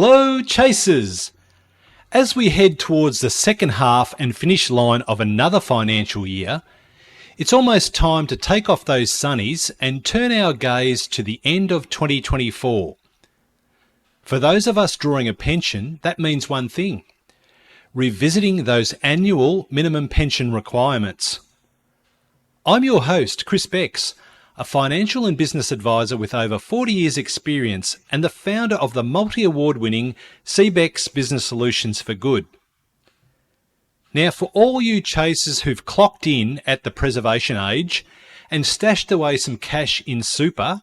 Hello, chasers! As we head towards the second half and finish line of another financial year, it's almost time to take off those sunnies and turn our gaze to the end of 2024. For those of us drawing a pension, that means one thing: revisiting those annual minimum pension requirements. I'm your host, Chris Becks, a financial and business advisor with over 40 years experience and the founder of the multi-award winning CBEX Business Solutions for Good. Now, for all you chasers who've clocked in at the preservation age and stashed away some cash in super,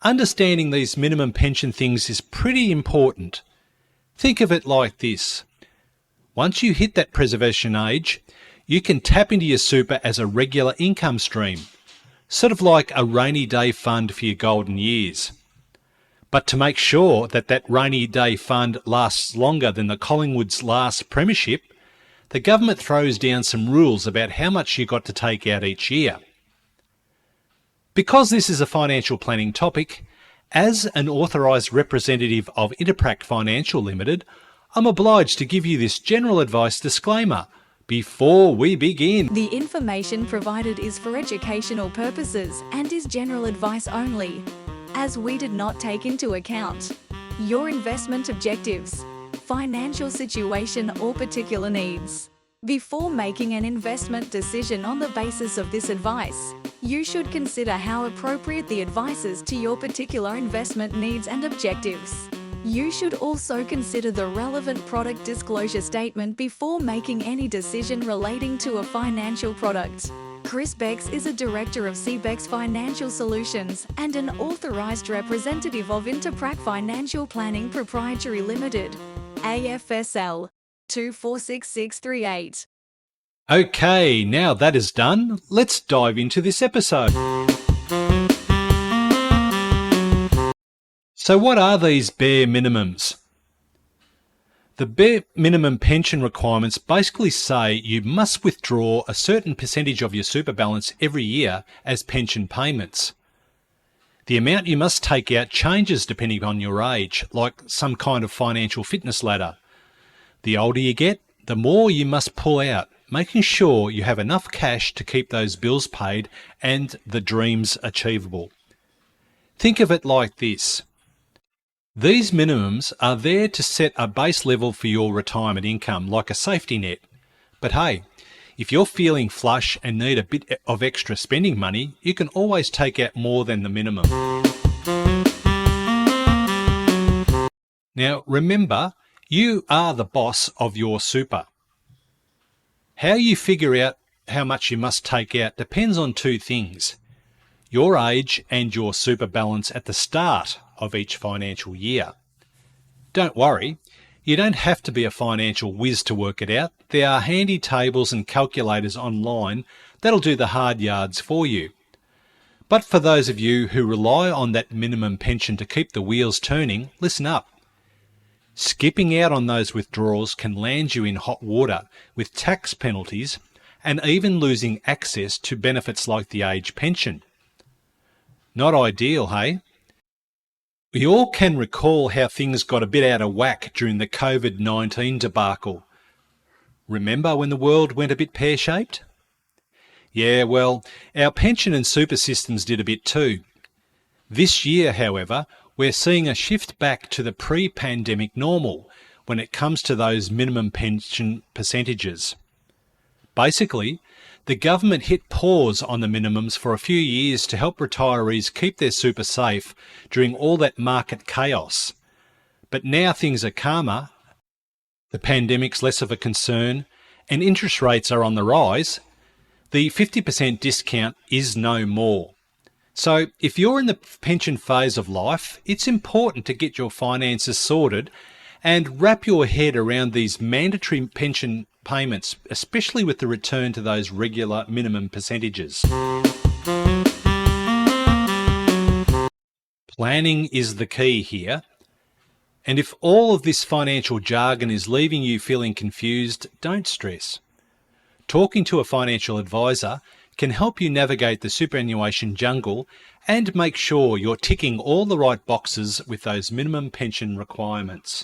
understanding these minimum pension things is pretty important. Think of it like this. Once you hit that preservation age, you can tap into your super as a regular income stream, sort of like a rainy day fund for your golden years. But to make sure that that rainy day fund lasts longer than the Collingwood's last premiership, the government throws down some rules about how much you got to take out each year. Because this is a financial planning topic, as an authorised representative of Interprac Financial Limited, I'm obliged to give you this general advice disclaimer before we begin. The information provided is for educational purposes and is general advice only, as we did not take into account your investment objectives, financial situation or particular needs. Before making an investment decision on the basis of this advice, you should consider how appropriate the advice is to your particular investment needs and objectives. You should also consider the relevant product disclosure statement before making any decision relating to a financial product. Chris Becks is a director of CBEX Financial Solutions and an authorised representative of Interprac Financial Planning Proprietary Limited, AFSL 246638. Okay, now that is done, let's dive into this episode. So what are these bare minimums? The bare minimum pension requirements basically say you must withdraw a certain percentage of your super balance every year as pension payments. The amount you must take out changes depending on your age, like some kind of financial fitness ladder. The older you get, the more you must pull out, making sure you have enough cash to keep those bills paid and the dreams achievable. Think of it like this. These minimums are there to set a base level for your retirement income, like a safety net. But hey, if you're feeling flush and need a bit of extra spending money, you can always take out more than the minimum. Now remember, you are the boss of your super. How you figure out how much you must take out depends on two things: your age and your super balance at the start of each financial year. Don't worry, you don't have to be a financial whiz to work it out. There are handy tables and calculators online that'll do the hard yards for you. But for those of you who rely on that minimum pension to keep the wheels turning, listen up. Skipping out on those withdrawals can land you in hot water with tax penalties and even losing access to benefits like the age pension. Not ideal, hey? We all can recall how things got a bit out of whack during the COVID-19 debacle. Remember when the world went a bit pear-shaped? Yeah, well, our pension and super systems did a bit too. This year, however, we're seeing a shift back to the pre-pandemic normal when it comes to those minimum pension percentages. Basically, the government hit pause on the minimums for a few years to help retirees keep their super safe during all that market chaos. But now things are calmer, the pandemic's less of a concern, and interest rates are on the rise. The 50% discount is no more. So if you're in the pension phase of life, it's important to get your finances sorted and wrap your head around these mandatory pension payments, especially with the return to those regular minimum percentages. Planning is the key here. And if all of this financial jargon is leaving you feeling confused, don't stress. Talking to a financial advisor can help you navigate the superannuation jungle and make sure you're ticking all the right boxes with those minimum pension requirements.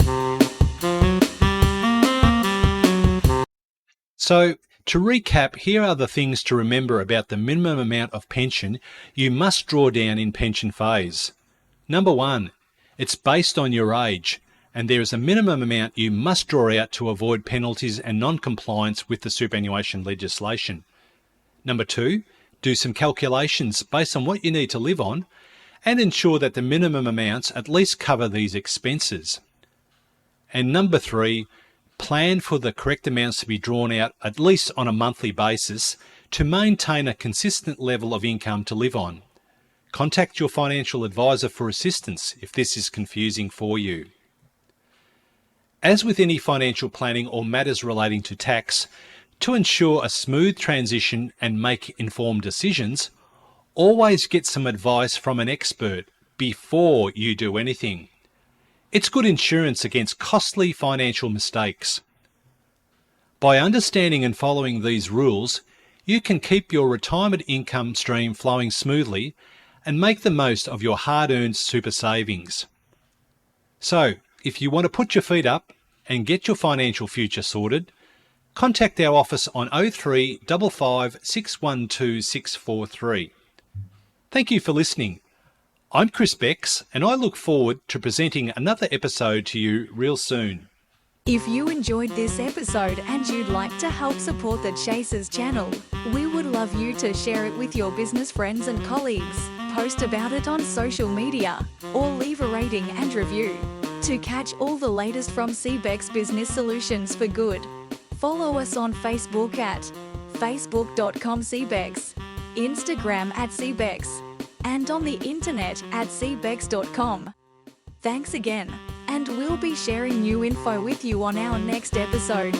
So, to recap, here are the things to remember about the minimum amount of pension you must draw down in pension phase. Number 1, it's based on your age, and there is a minimum amount you must draw out to avoid penalties and non-compliance with the superannuation legislation. Number 2, do some calculations based on what you need to live on and ensure that the minimum amounts at least cover these expenses. And number 3, plan for the correct amounts to be drawn out at least on a monthly basis to maintain a consistent level of income to live on. Contact your financial advisor for assistance if this is confusing for you. As with any financial planning or matters relating to tax, to ensure a smooth transition and make informed decisions, always get some advice from an expert before you do anything. It's good insurance against costly financial mistakes. By understanding and following these rules, you can keep your retirement income stream flowing smoothly and make the most of your hard-earned super savings. So, if you want to put your feet up and get your financial future sorted, contact our office on 03 55 612 643. Thank you for listening. I'm Chris Becks, and I look forward to presenting another episode to you real soon. If you enjoyed this episode and you'd like to help support the Chasers channel, we would love you to share it with your business friends and colleagues, post about it on social media, or leave a rating and review. To catch all the latest from CBEX Business Solutions for Good, follow us on Facebook at facebook.com/CBEX, Instagram at CBEX, and on the internet at cbex.com. Thanks again, and we'll be sharing new info with you on our next episode.